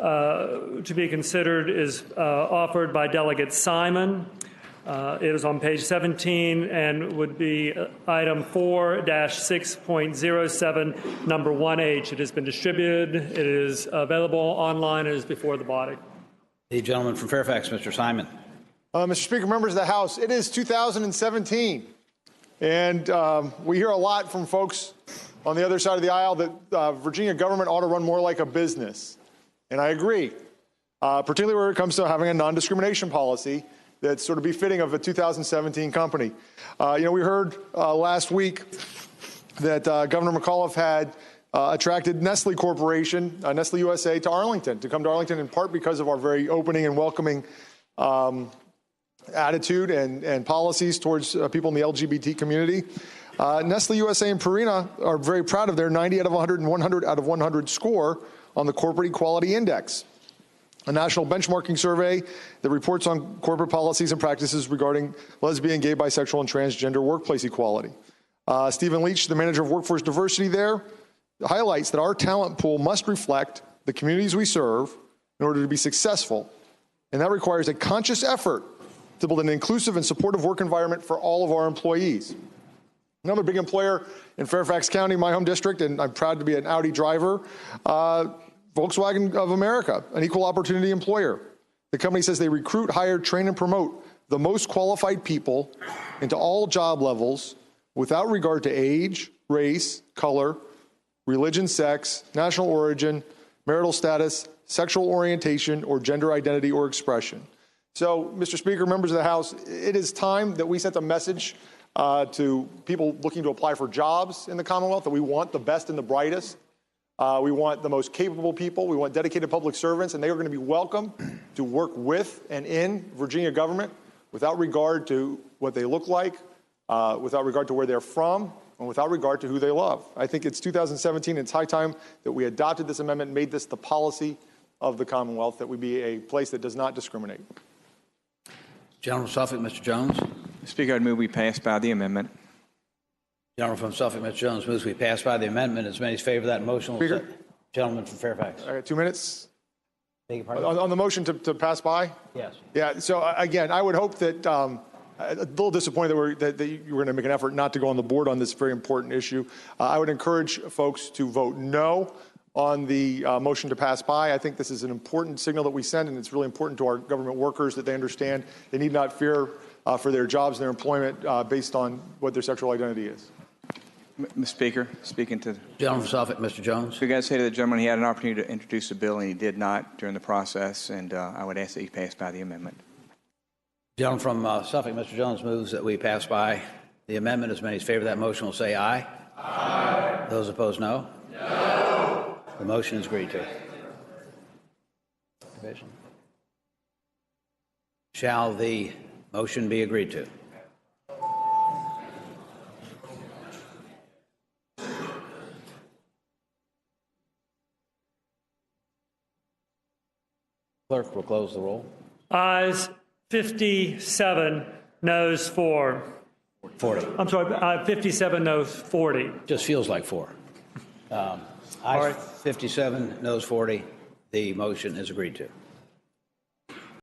to be considered is offered by Delegate Simon. It is on page 17 and would be item 4-6.07, number 1H. It has been distributed. It is available online. It is before the body. The gentleman from Fairfax, Mr. Simon. Mr. Speaker, members of the House, it is 2017, and we hear a lot from folks on the other side of the aisle that Virginia government ought to run more like a business, and I agree, particularly when it comes to having a non-discrimination policy that's sort of befitting of a 2017 company. We heard last week that Governor McAuliffe had attracted Nestle Corporation, Nestle U.S.A., to Arlington, to come to Arlington in part because of our very opening and welcoming attitude and policies towards people in the LGBT community. Nestle USA and Purina are very proud of their 90 out of 100 and 100 out of 100 score on the Corporate Equality Index, a national benchmarking survey that reports on corporate policies and practices regarding lesbian, gay, bisexual, and transgender workplace equality. Stephen Leach, the manager of workforce diversity there, highlights that our talent pool must reflect the communities we serve in order to be successful, and that requires a conscious effort to build an inclusive and supportive work environment for all of our employees. Another big employer in Fairfax County, my home district, and I'm proud to be an Audi driver, Volkswagen of America, an equal opportunity employer. The company says they recruit, hire, train, and promote the most qualified people into all job levels without regard to age, race, color, religion, sex, national origin, marital status, sexual orientation, or gender identity or expression. So, Mr. Speaker, members of the House, it is time that we sent a message to people looking to apply for jobs in the Commonwealth that we want the best and the brightest. We want the most capable people. We want dedicated public servants, and they are going to be welcome to work with and in Virginia government without regard to what they look like, without regard to where they're from, and without regard to who they love. I think it's 2017. It's high time that we adopted this amendment and made this the policy of the Commonwealth, that we be a place that does not discriminate. Gentleman from Suffolk, Mr. Jones. Speaker, I'd move we pass by the amendment. Gentleman from Suffolk, Mr. Jones, moves we pass by the amendment. As many as favor that motion will Speaker. say. Gentleman from Fairfax. All right, 2 minutes. Beg your pardon? On the motion to pass by? Yes. Yeah, so again, I would hope that, a little disappointed that you were going to make an effort not to go on the board on this very important issue. I would encourage folks to vote no on the motion to pass by. I think this is an important signal that we send, and it's really important to our government workers that they understand they need not fear for their jobs and their employment based on what their sexual identity is. Mr. Speaker, speaking to the Gentleman from Suffolk, Mr. Jones. we got to say to the gentleman he had an opportunity to introduce a bill and he did not during the process, and I would ask that he pass by the amendment. Gentleman from Suffolk, Mr. Jones, moves that we pass by the amendment. As many as favor that motion will say aye. Aye. Those opposed, no. No. The motion is agreed to. Shall the motion be agreed to? Clerk will close the roll. Ayes 57, noes 4. 40. I'm sorry, 57, noes 40. Just feels like 4. Ayes 57, noes 40. The motion is agreed to.